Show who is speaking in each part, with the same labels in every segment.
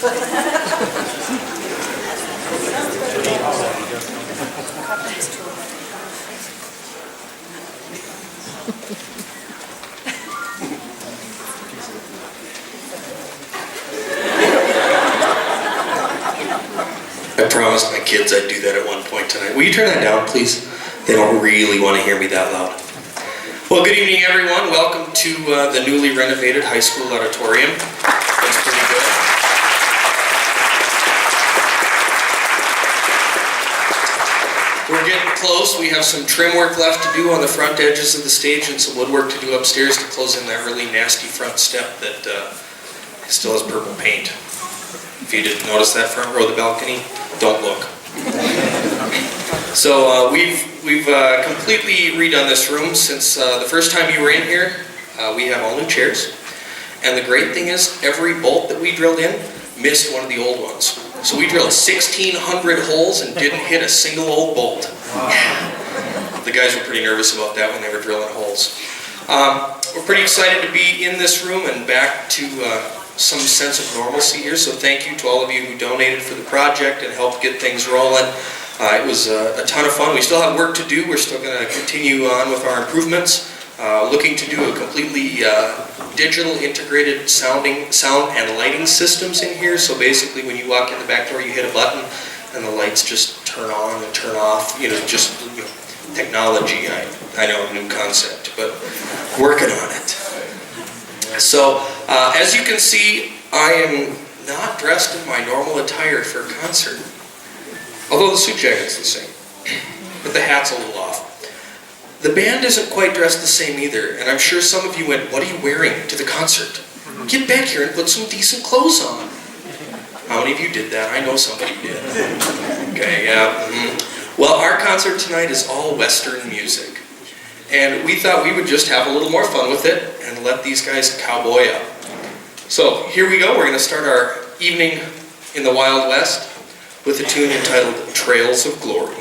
Speaker 1: I promised my kids I'd do that at one point tonight. Will you turn that down, please? They don't really want to hear me that loud. Well, good evening, everyone. Welcome to the newly renovated high school auditorium. That's pretty good. We're getting close. We have some trim work left to do on the front edges of the stage and some woodwork to do upstairs to close in that really nasty front step that still has purple paint. If you didn't notice that front row of the balcony, don't look. So we've completely redone this room since the first time you were in here. We have all new chairs. And the great thing is, every bolt that we drilled in missed one of the old ones. So we drilled 1,600 holes and didn't hit a single old bolt. The guys were pretty nervous about that when they were drilling holes. We're pretty excited to be in this room and back to some sense of normalcy here. So thank you to all of you who donated for the project and helped get things rolling. It was a ton of fun. We still have work to do. We're still going to continue on with our improvements. Looking to do a completely digital integrated sound and lighting systems in here. So basically when you walk in the back door, you hit a button and the lights just turn on and turn off. Technology, I know, a new concept, but working on it. So as you can see, I am not dressed in my normal attire for a concert. Although the suit jacket's the same, but the hat's a little off. The band isn't quite dressed the same either, and I'm sure some of you went, what are you wearing to the concert? Get back here and put some decent clothes on. How many of you did that? I know somebody did. Okay, yeah. Well, our concert tonight is all Western music, and we thought we would just have a little more fun with it and let these guys cowboy up. So here we go. We're going to start our evening in the Wild West with a tune entitled Trails of Glory.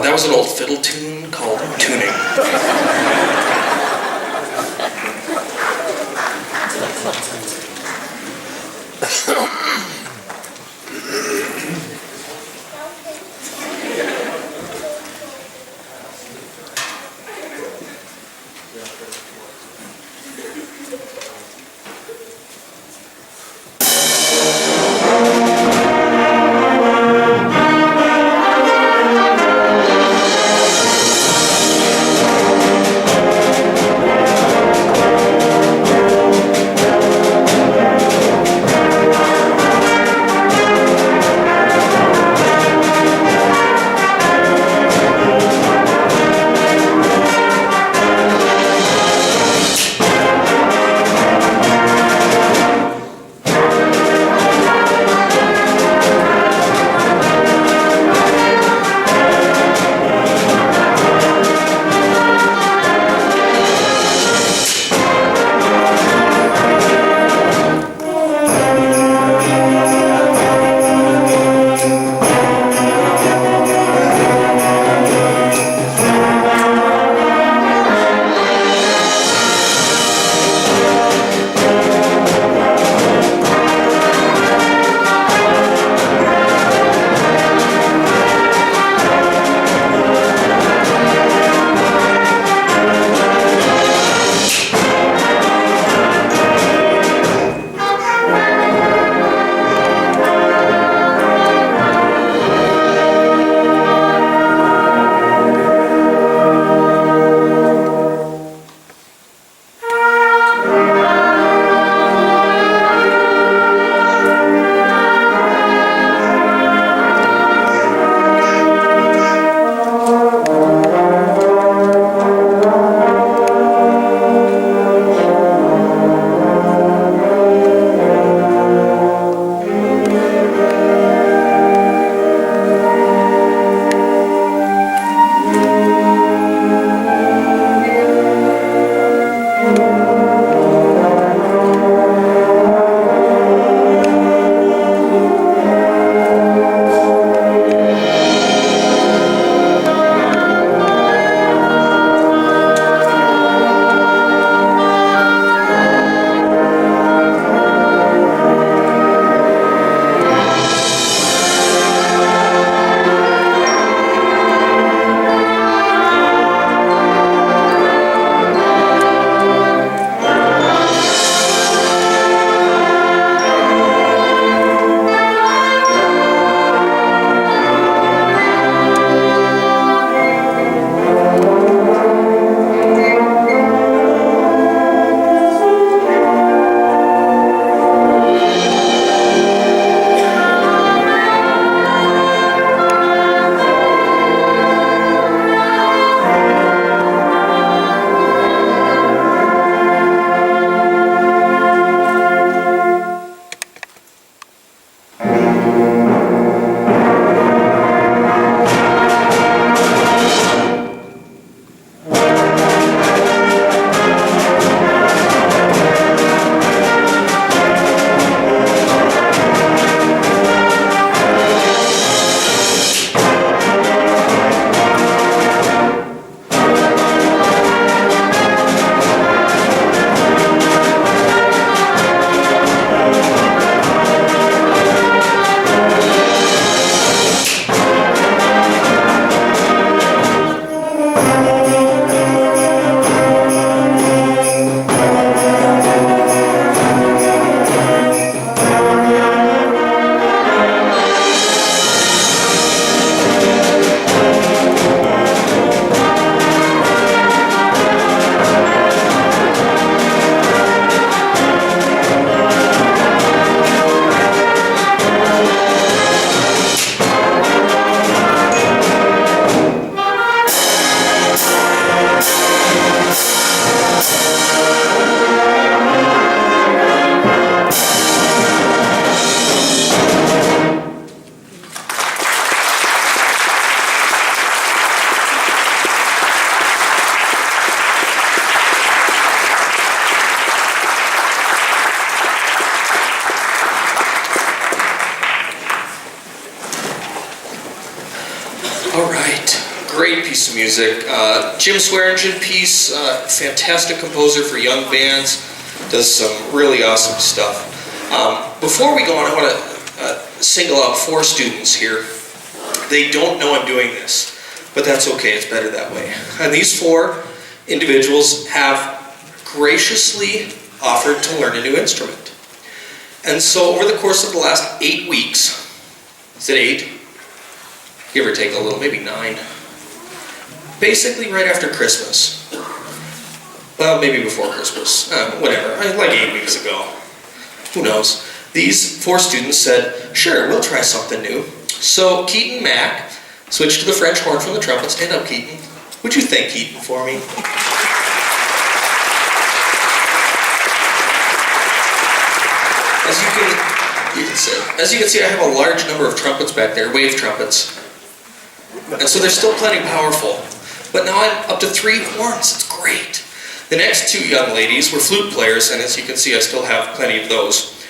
Speaker 1: That was an old fiddle tune called Tuning. piece of music. Jim Swearingen piece, fantastic composer for young bands, does some really awesome stuff. Before we go on, I want to single out 4 students here. They don't know I'm doing this, but that's okay, it's better that way. And these 4 individuals have graciously offered to learn a new instrument. And so over the course of the last 8 weeks, is it 8? Give or take a little, maybe 9. Basically right after Christmas. Well, maybe before Christmas, whatever, like 8 weeks ago. Who knows? These 4 students said, sure, we'll try something new. So Keaton Mack switched to the French horn from the trumpet. Stand up, Keaton. Would you thank Keaton for me? As you can see, I have a large number of trumpets back there, wave trumpets. And so they're still plenty powerful. But now I'm up to 3 horns, it's great. The next 2 young ladies were flute players, and as you can see, I still have plenty of those.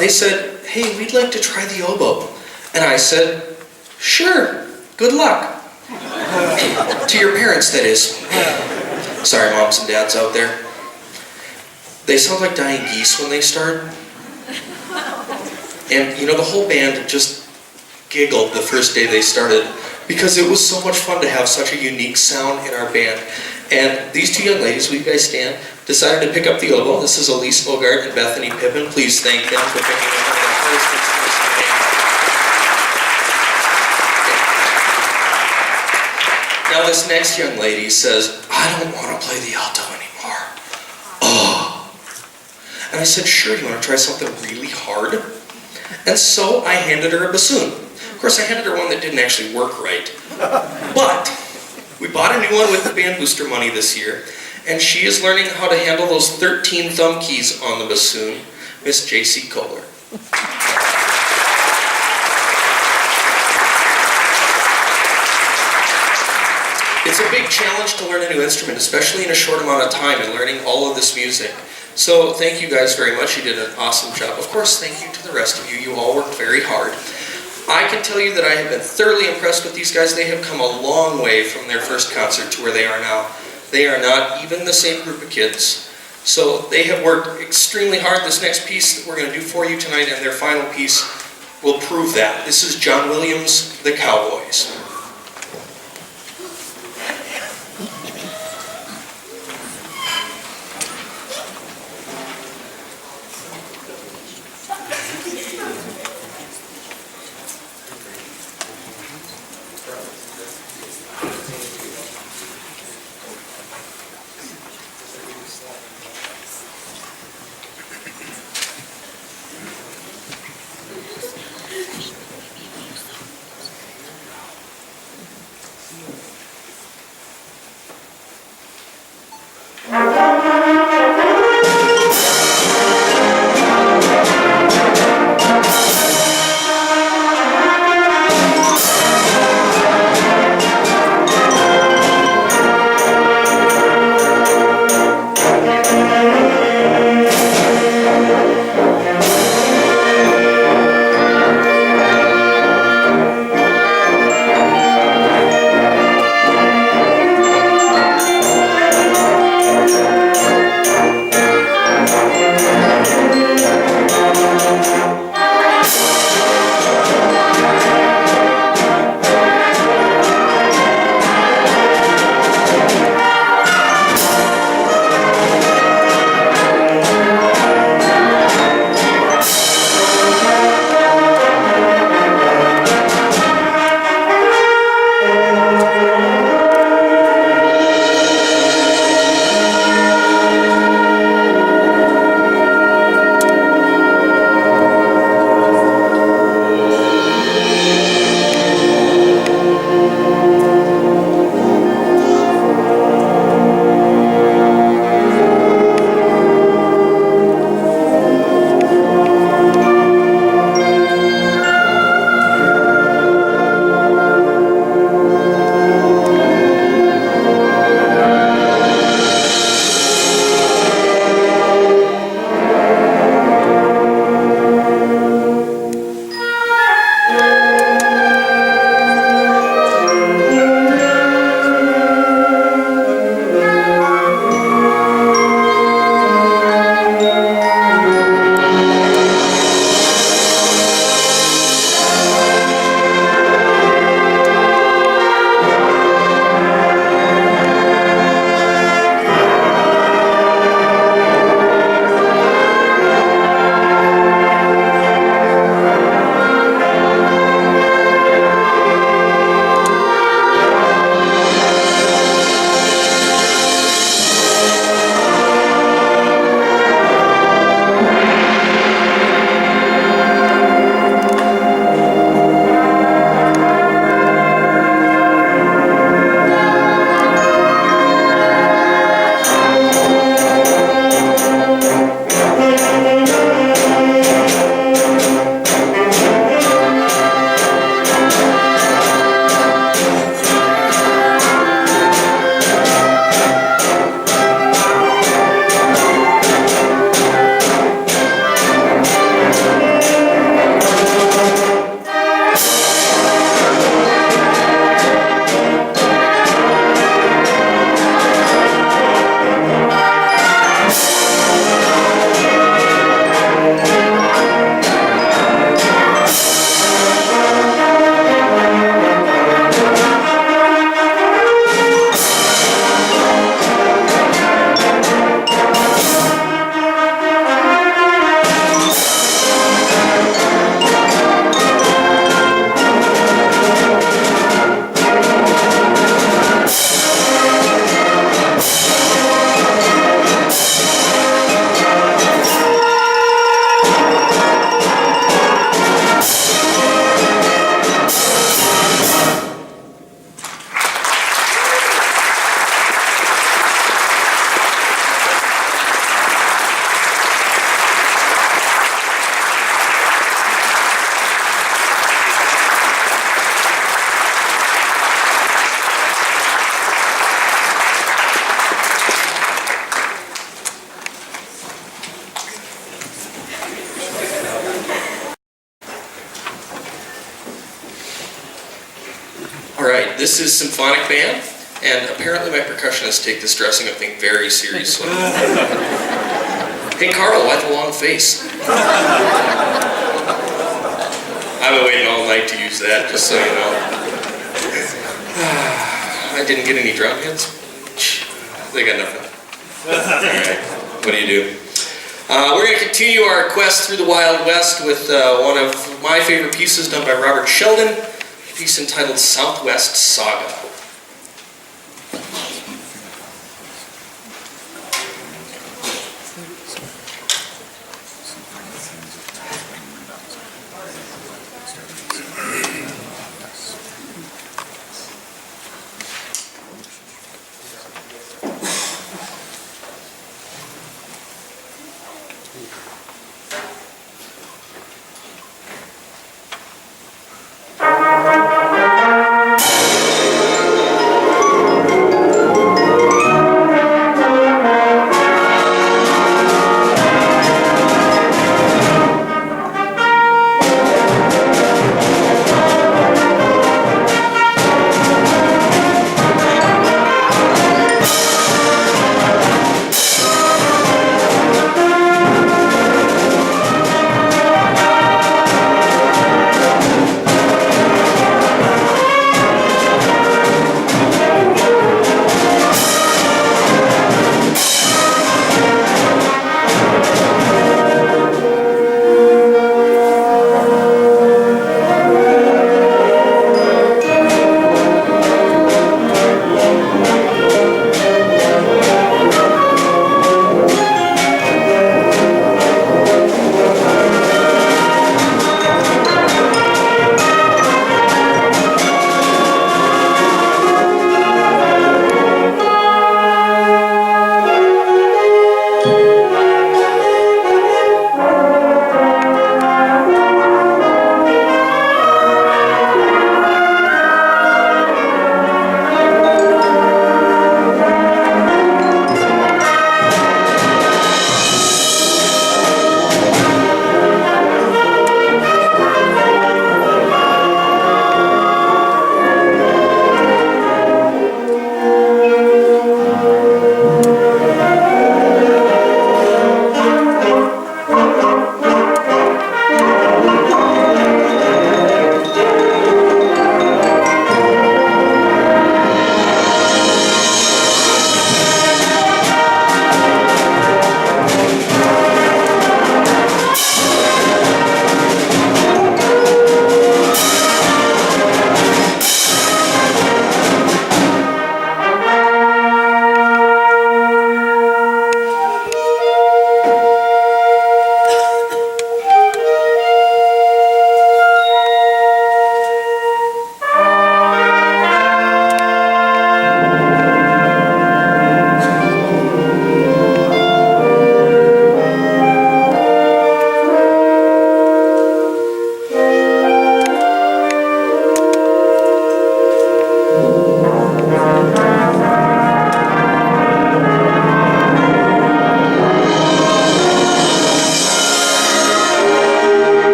Speaker 1: They said, hey, we'd like to try the oboe. And I said, sure, good luck. To your parents, that is. Sorry, moms and dads out there. They sound like dying geese when they start. And you know, the whole band just giggled the first day they started because it was so much fun to have such a unique sound in our band. And these 2 young ladies, will you guys stand, decided to pick up the oboe. This is Elise Bogart and Bethany Pippin. Please thank them for picking up one of the hardest instruments in the band. Now this next young lady says, I don't want to play the alto anymore. Oh. And I said, sure, you want to try something really hard? And so I handed her a bassoon. Of course, I handed her one that didn't actually work right. But we bought a new one with the band booster money this year, and she is learning how to handle those 13 thumb keys on the bassoon, Miss J.C. Kohler. It's a big challenge to learn a new instrument, especially in a short amount of time and learning all of this music. So thank you guys very much. You did an awesome job. Of course, thank you to the rest of you. You all worked very hard. I can tell you that I have been thoroughly impressed with these guys. They have come a long way from their first concert to where they are now. They are not even the same group of kids. So they have worked extremely hard. This next piece that we're going to do for you tonight and their final piece will prove that. This is John Williams' The Cowboys. this is symphonic band, and apparently my percussionists take this dressing up thing very seriously. Hey Carl, why the long face? I've been waiting all night to use that, just so you know. I didn't get any drum hits. They got nothing. Alright, what do you do? We're going to continue our quest through the Wild West with one of my favorite pieces done by Robert Sheldon, a piece entitled Southwest Saga.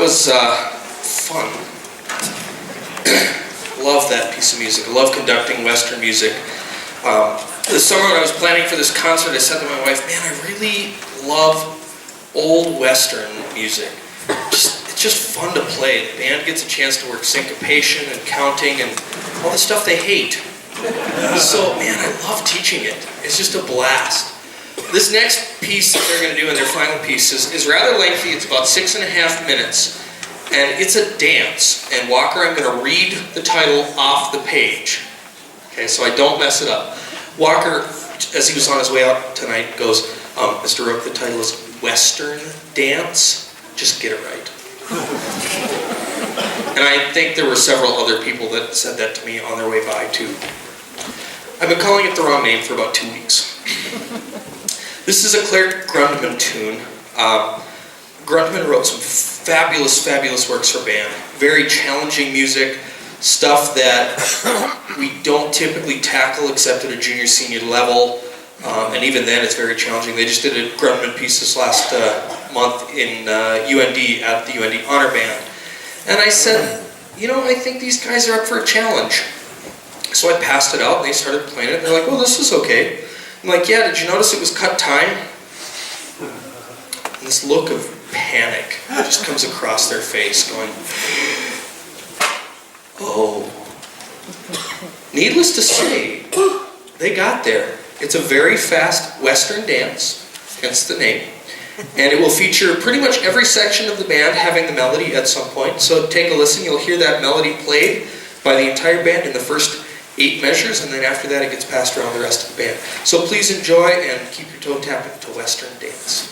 Speaker 1: was fun. Love that piece of music. I love conducting Western music. This summer when I was planning for this concert, I said to my wife, man, I really love old Western music. It's just fun to play. The band gets a chance to work syncopation and counting and all the stuff they hate. So, man, I love teaching it. It's just a blast. This next piece that they're going to do in their final piece is rather lengthy. It's about 6.5 minutes. And it's a dance. And Walker, I'm going to read the title off the page. Okay, so I don't mess it up. Walker, as he was on his way out tonight, goes, Mr. Rook, the title is Western Dance. Just get it right. And I think there were several other people that said that to me on their way by, too. I've been calling it the wrong name for about 2 weeks. This is a Claire Grundman tune. Grundman wrote some fabulous, fabulous works for band. Very challenging music, stuff that we don't typically tackle except at a junior, senior level. And even then it's very challenging. They just did a Grundman piece this last month in UND at the UND Honor Band. And I said, you know, I think these guys are up for a challenge. So I passed it out and they started playing it. And they're like, well, this is okay. I'm like, yeah, did you notice it was cut time? And this look of panic just comes across their face going, oh. Needless to say, they got there. It's a very fast Western dance, hence the name. And it will feature pretty much every section of the band having the melody at some point. So take a listen, you'll hear that melody played by the entire band in the first 8 measures, and then after that it gets passed around the rest of the band. So please enjoy and keep your toe tapping to Western dance.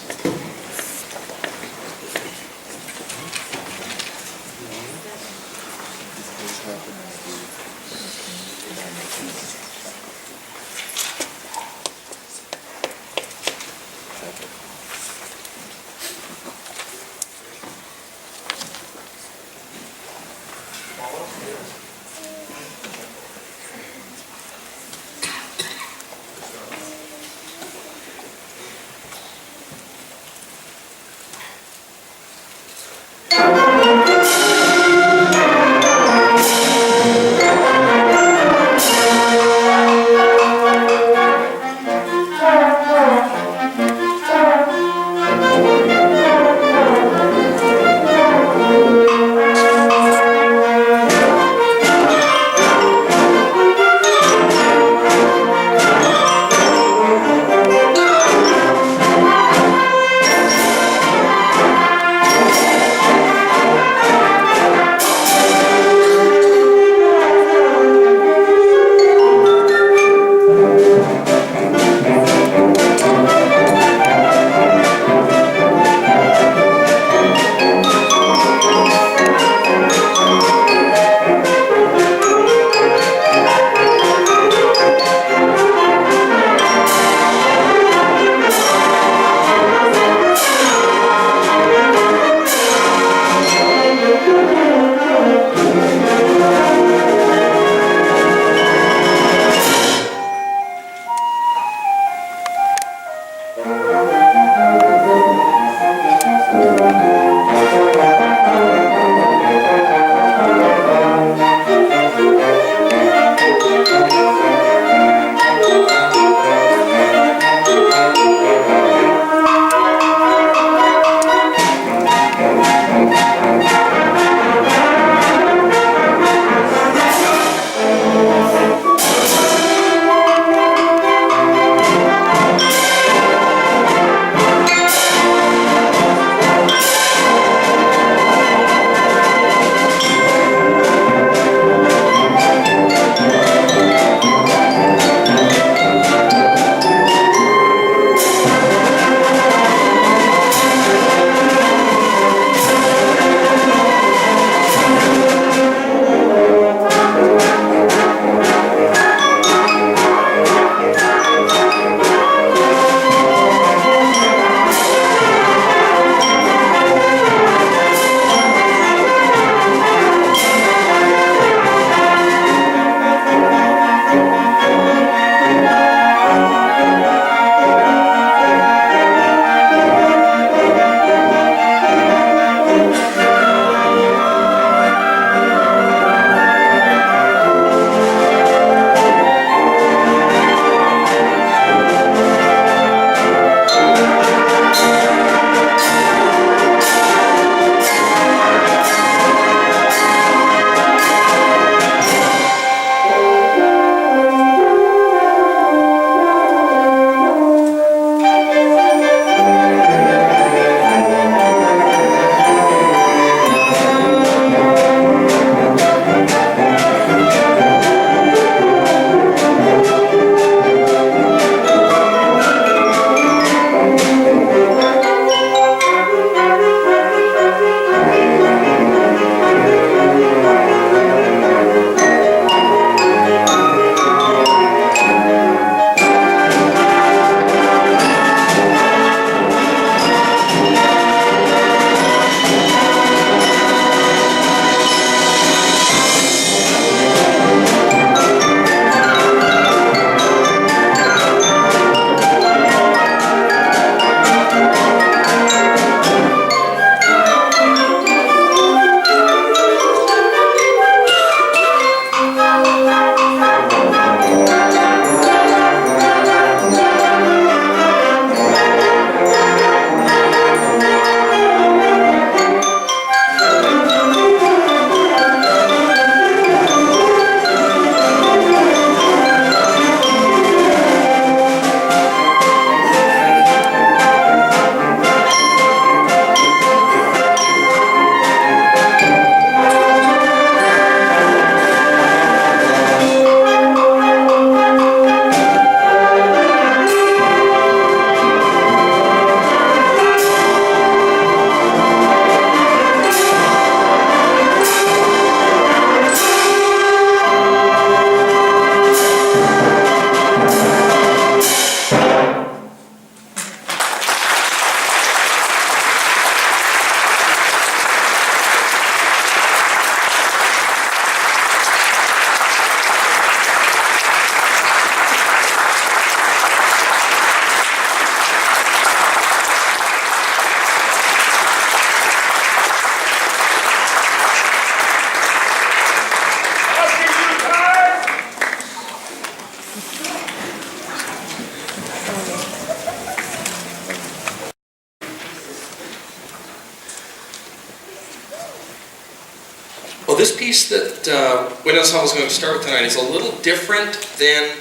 Speaker 1: piece that Wind Ensemble is going to start with tonight is a little different than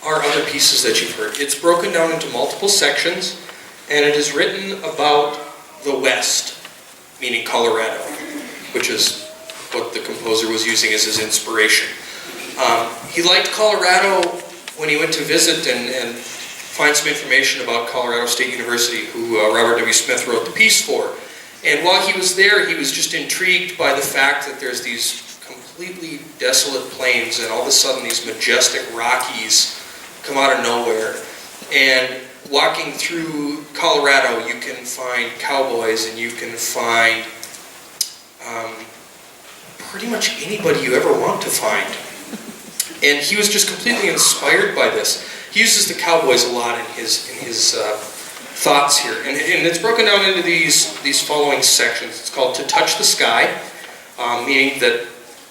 Speaker 1: our other pieces that you've heard. It's broken down into multiple sections, and it is written about the West, meaning Colorado, which is what the composer was using as his inspiration. He liked Colorado when he went to visit and find some information about Colorado State University, who Robert W. Smith wrote the piece for. And while he was there, he was just intrigued by the fact that there's these completely desolate plains, and all of a sudden these majestic Rockies come out of nowhere. And walking through Colorado, you can find cowboys, and you can find pretty much anybody you ever want to find. And he was just completely inspired by this. He uses the cowboys a lot in his thoughts here, and it's broken down into these following sections. It's called "To Touch the Sky," meaning that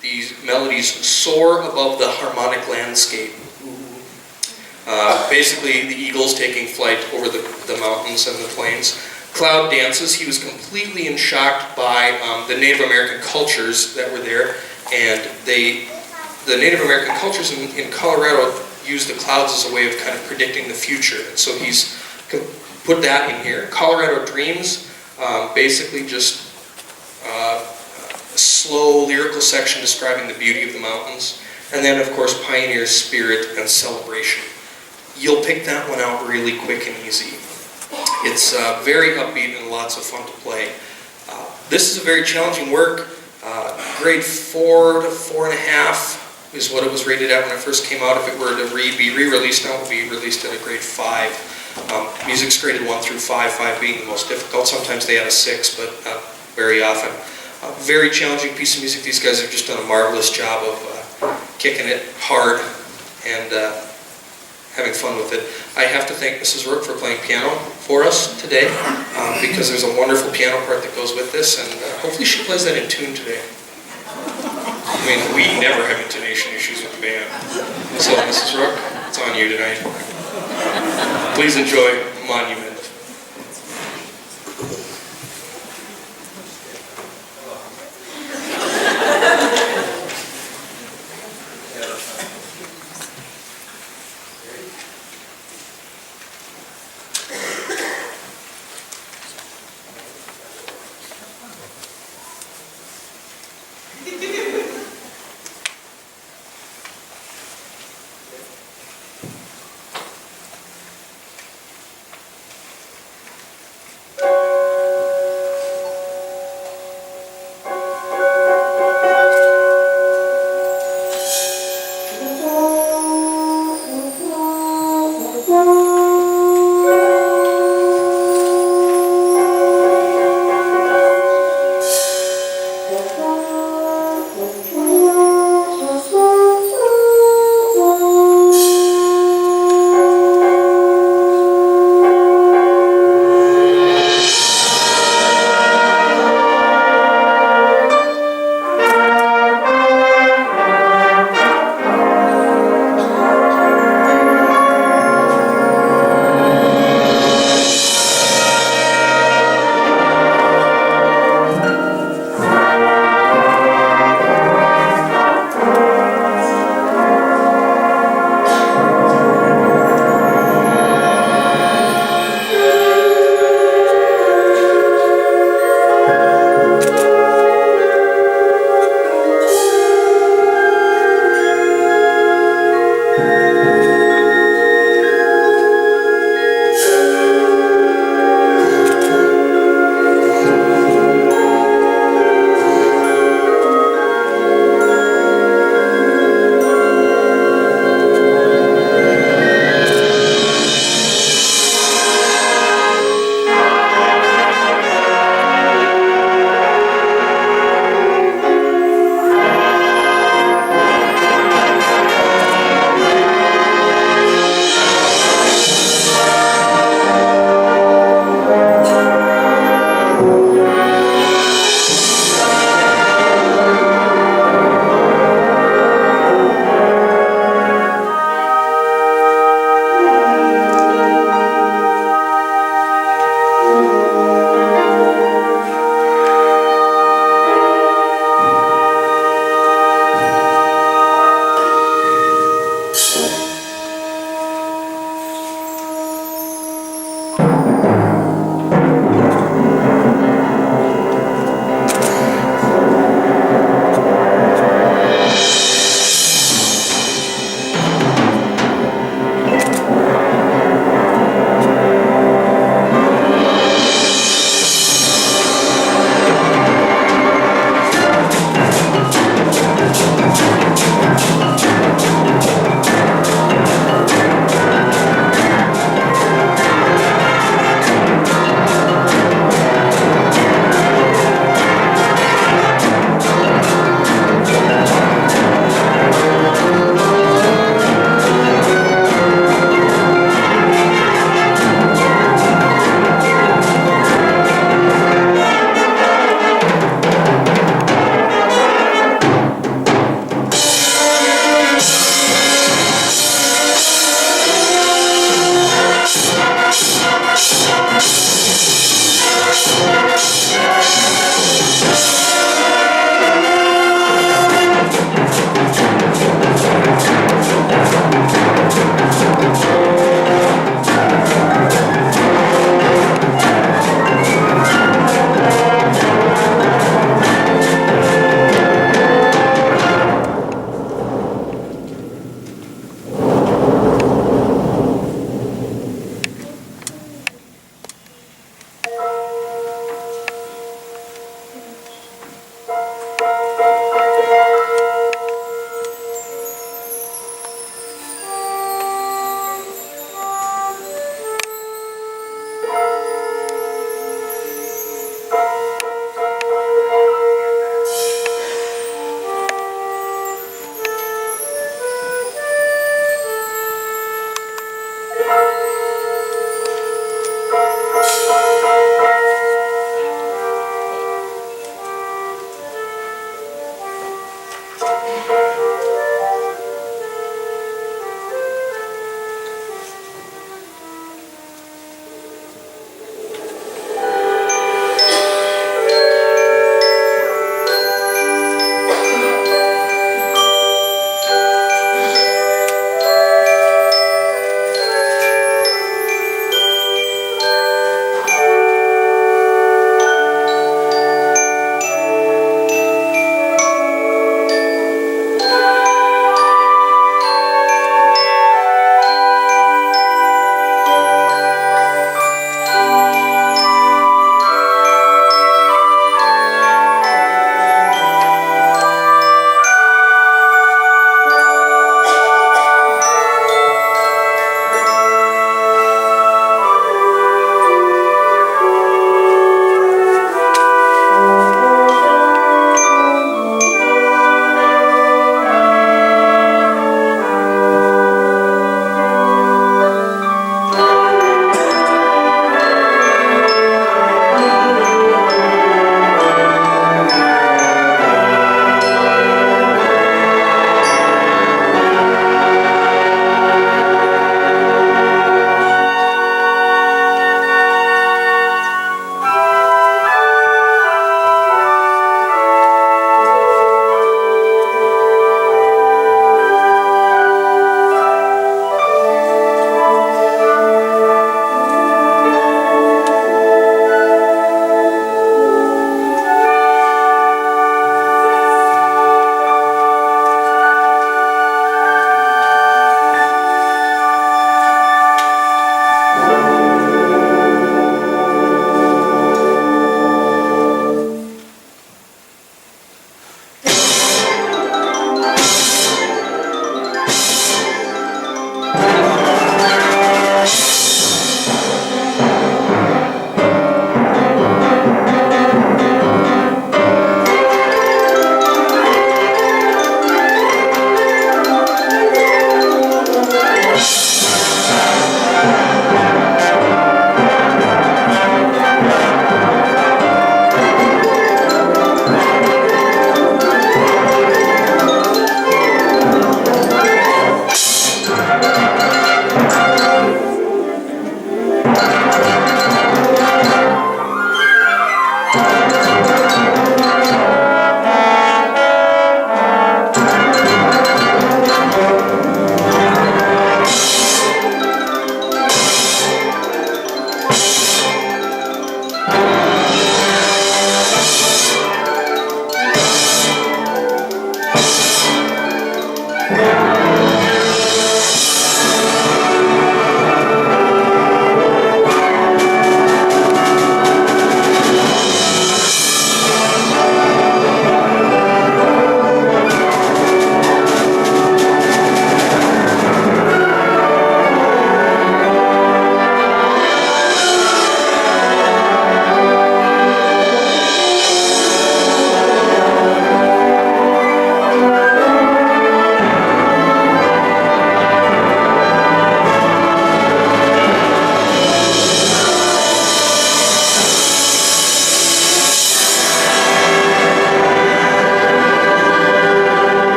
Speaker 1: these melodies soar above the harmonic landscape. Basically, the eagles taking flight over the mountains and the plains. Cloud dances. He was completely in shock by the Native American cultures that were there, and the Native American cultures in Colorado use the clouds as a way of kind of predicting the future. And so he's put that in here. Colorado Dreams, basically just a slow lyrical section describing the beauty of the mountains. And then, of course, Pioneer Spirit and Celebration. You'll pick that one out really quick and easy. It's very upbeat and lots of fun to play. This is a very challenging work. Grade 4 to 4.5 is what it was rated at when it first came out. If it were to be re-released now, it would be released at a grade 5. Music's graded 1 through 5, 5 being the most difficult. Sometimes they add a 6, but not very often. Very challenging piece of music. These guys have just done a marvelous job of kicking it hard and having fun with it. I have to thank Mrs. Rook for playing piano for us today, because there's a wonderful piano part that goes with this, and hopefully she plays that in tune today. I mean, we never have intonation issues with the band. So, Mrs. Rook, it's on you tonight. Please enjoy Monument.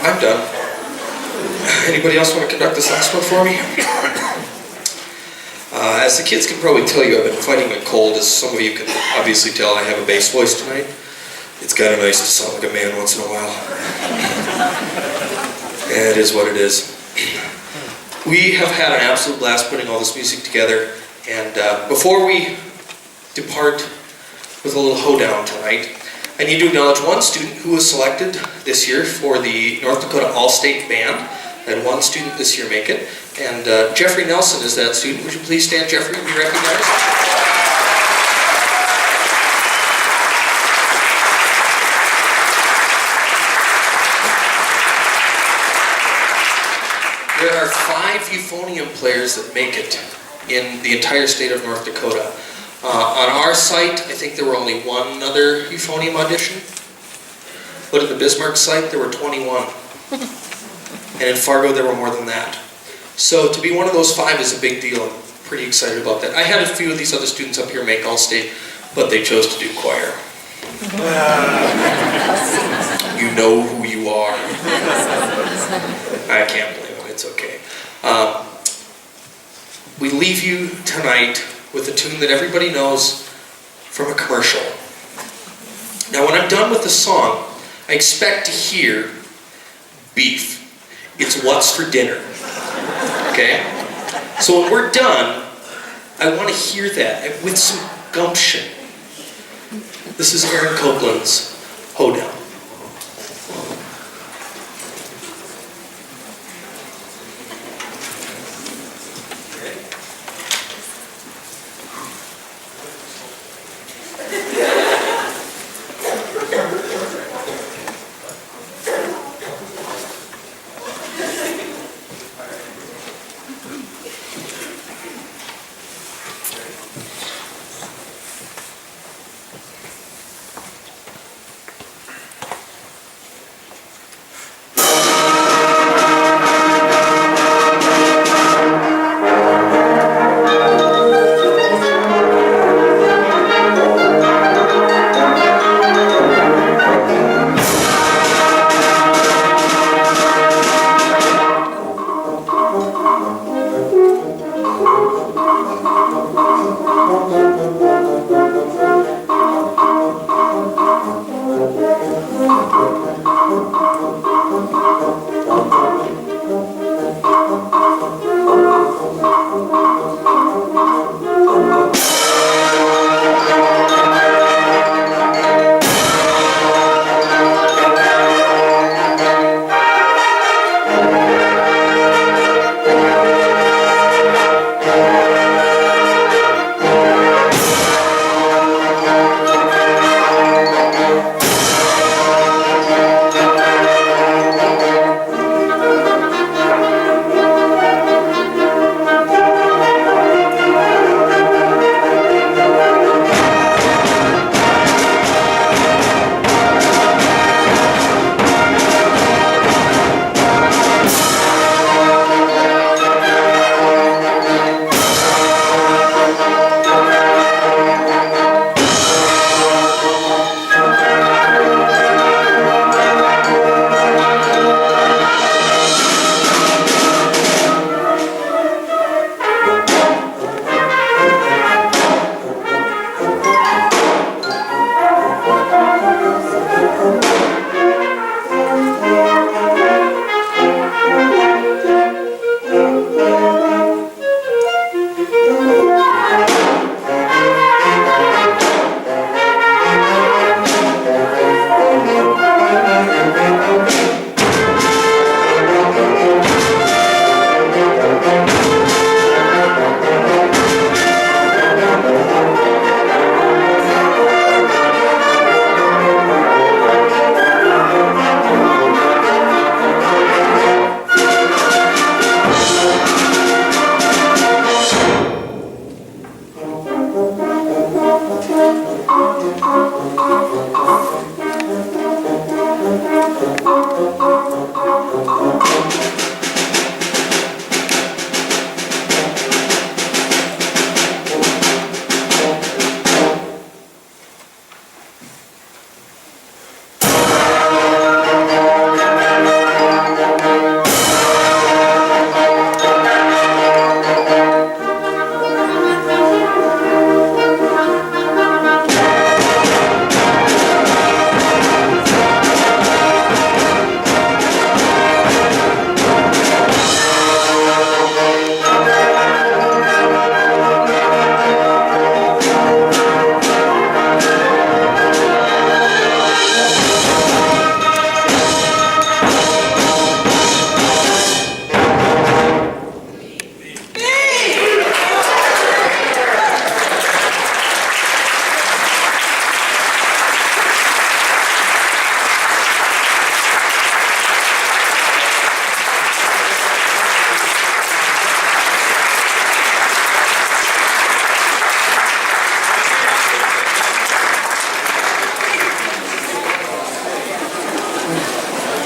Speaker 1: I'm done. Anybody else want to conduct this last one for me? As the kids can probably tell you, I've been fighting a cold. As some of you can obviously tell, I have a bass voice tonight. It's kind of nice to sound like a man once in a while. Yeah, it is what it is. We have had an absolute blast putting all this music together, and before we depart with a little hoedown tonight, I need to acknowledge one student who was selected this year for the North Dakota All-State Band. I had one student this year make it, and Jeffrey Nelson is that student. Would you please stand, Jeffrey, and be recognized? There are 5 euphonium players that make it in the entire state of North Dakota. On our site, I think there were only one other euphonium audition, but at the Bismarck site, there were 21. And in Fargo, there were more than that. So to be one of those 5 is a big deal. I'm pretty excited about that. I had a few of these other students up here make All-State, but they chose to do choir. You know who you are. I can't blame them, it's okay. We leave you tonight with a tune that everybody knows from a commercial. Now when I'm done with the song, I expect to hear beef. It's what's for dinner. Okay? So when we're done, I want to hear that with some gumption. This is Aaron Copeland's Hoedown.